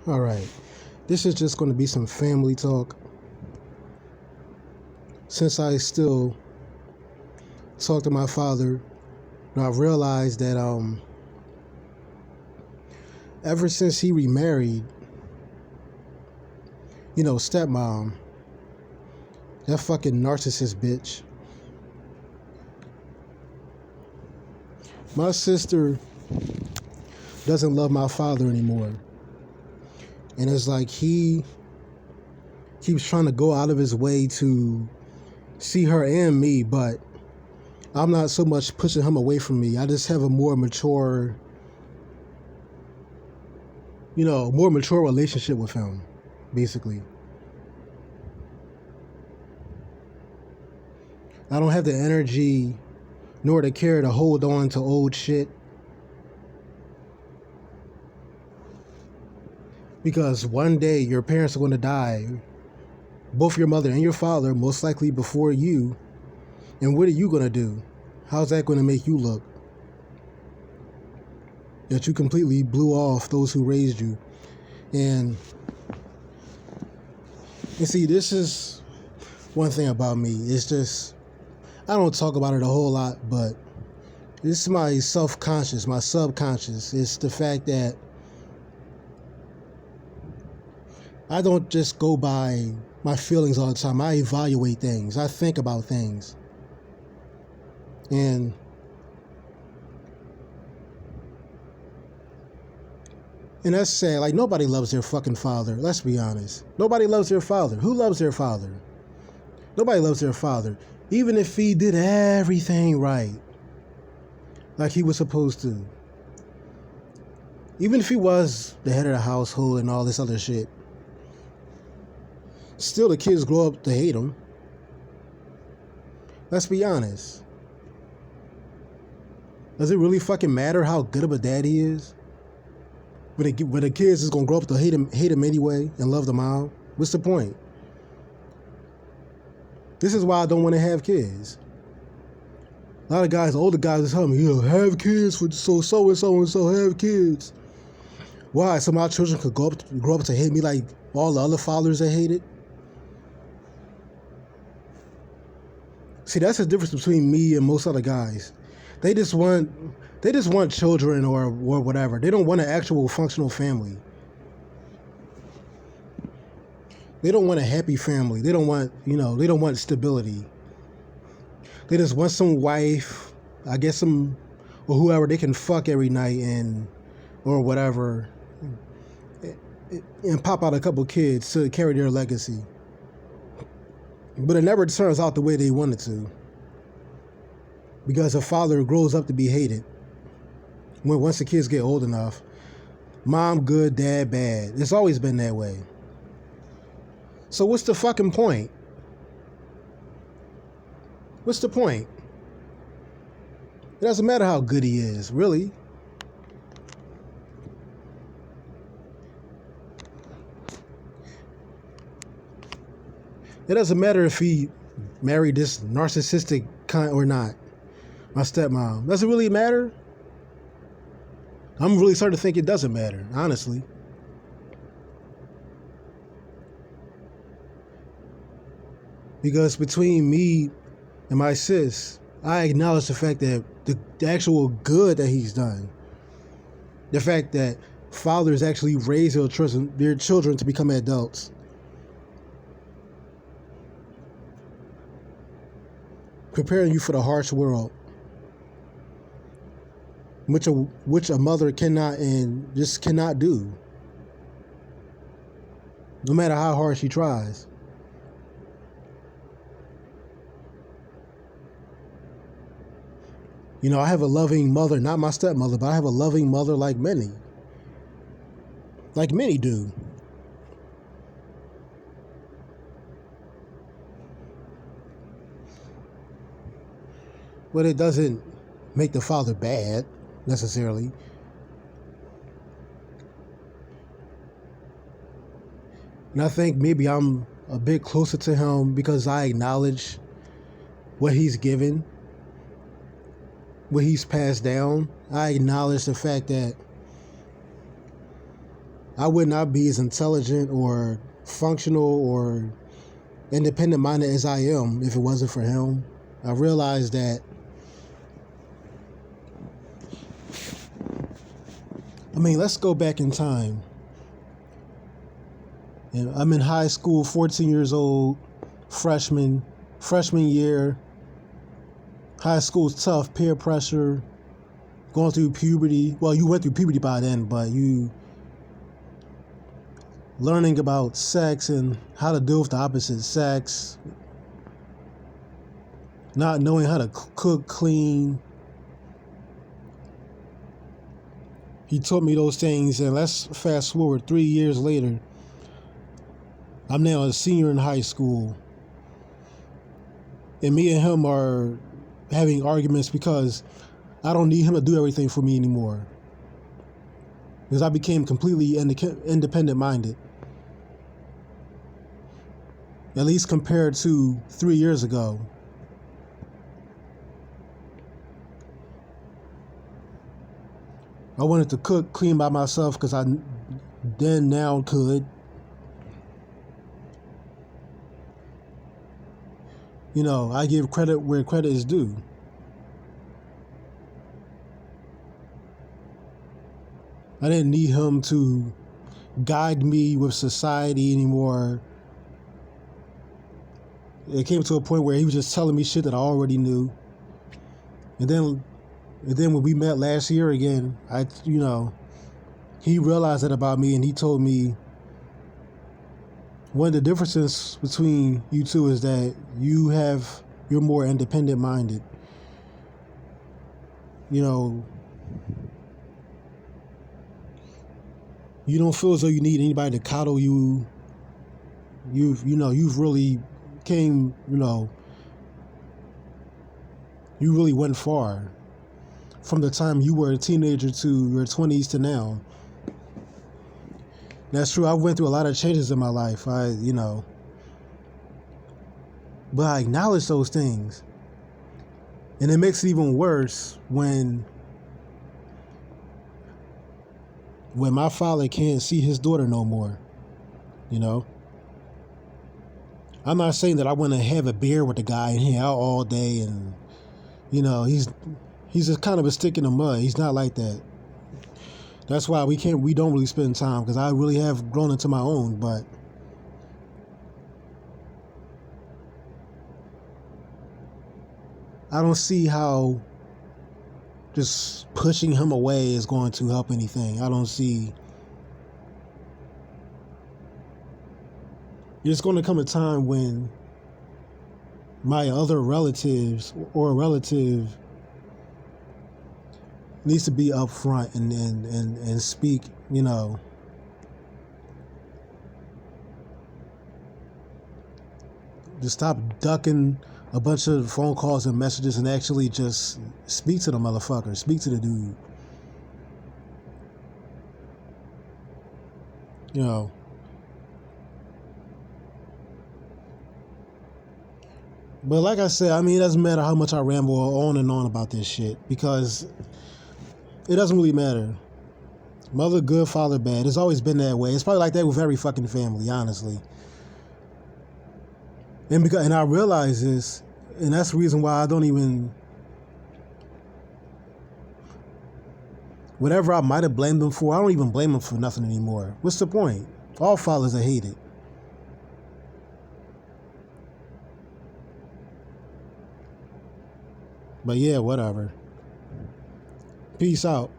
All right. This is just going to be some family talk. Since I still talk to my father, I realized that ever since he remarried, stepmom, that fucking narcissist bitch. My sister doesn't love my father anymore. And it's like he keeps trying to go out of his way to see her and me, but I'm not so much pushing him away from me. I just have a more mature relationship with him, basically. I don't have the energy nor the care to hold on to old shit. Because one day your parents are going to die, both your mother and your father, most likely before you. And what are you going to do? How's that going to make you look? That you completely blew off those who raised you. And see, this is one thing about me. It's just, I don't talk about it a whole lot, but this is my self-conscious, my subconscious. It's the fact that I don't just go by my feelings all the time. I evaluate things. I think about things. And that's sad. Like, nobody loves their fucking father. Let's be honest. Nobody loves their father. Who loves their father? Nobody loves their father. Even if he did everything right, like he was supposed to. Even if he was the head of the household and all this other shit. Still, the kids grow up to hate him. Let's be honest. Does it really fucking matter how good of a dad he is? But the kids is gonna grow up to hate him anyway and love the mom. What's the point? This is why I don't want to have kids. A lot of guys, older guys, tell me, have kids for so and so have kids. Why? So my children could grow up to hate me like all the other fathers that hate it. See, that's the difference between me and most other guys. They just want children or whatever. They don't want an actual functional family. They don't want a happy family. They don't want stability. They just want some wife, I guess or whoever they can fuck every night or whatever, and pop out a couple kids to carry their legacy. But it never turns out the way they want it to. Because a father grows up to be hated. Once the kids get old enough, mom good, dad bad. It's always been that way. So what's the fucking point? What's the point? It doesn't matter how good he is, really. It doesn't matter if he married this narcissistic cunt or not. My stepmom. Does it really matter? I'm really starting to think it doesn't matter, honestly. Because between me and my sis, I acknowledge the fact that the actual good that he's done. The fact that fathers actually raise their children to become adults. Preparing you for the harsh world. Which a mother cannot and just cannot do. No matter how hard she tries. I have a loving mother, not my stepmother, but I have a loving mother like many. Like many do. But it doesn't make the father bad, necessarily. And I think maybe I'm a bit closer to him because I acknowledge what he's given, what he's passed down. I acknowledge the fact that I would not be as intelligent or functional or independent minded as I am if it wasn't for him. I realized that, I mean, let's go back in time. And I'm in high school, 14 years old, freshman year. High school's tough, peer pressure, going through puberty. Well, you went through puberty by then, but you learning about sex and how to deal with the opposite sex, not knowing how to cook, clean. He taught me those things, and let's fast forward 3 years later. I'm now a senior in high school, and me and him are having arguments because I don't need him to do everything for me anymore, because I became completely independent minded, at least compared to 3 years ago. I wanted to cook, clean by myself because I then now could. You know, I give credit where credit is due. I didn't need him to guide me with society anymore. It came to a point where he was just telling me shit that I already knew. And then when we met last year again, he realized that about me, and he told me one of the differences between you two is that you're more independent minded. You know, you don't feel as though you need anybody to coddle you. You've really came, you really went far from the time you were a teenager to your 20s to now. That's true. I went through a lot of changes in my life. But I acknowledge those things. And it makes it even worse when my father can't see his daughter no more. I'm not saying that I want to have a beer with the guy and hang out all day and, he's just kind of a stick in the mud. He's not like that. That's why we don't really spend time, because I really have grown into my own, but I don't see how just pushing him away is going to help anything. I don't see. There's going to come a time when my other relatives or a relative needs to be upfront and speak, just stop ducking a bunch of phone calls and messages and actually just speak to the motherfucker, speak to the dude. But like I said, it doesn't matter how much I ramble on and on about this shit, because it doesn't really matter. Mother good, father bad. It's always been that way. It's probably like that with every fucking family, honestly. And I realize this, and that's the reason why I don't even. Whatever I might have blamed them for, I don't even blame them for nothing anymore. What's the point? All fathers are hated. But yeah, whatever. Peace out.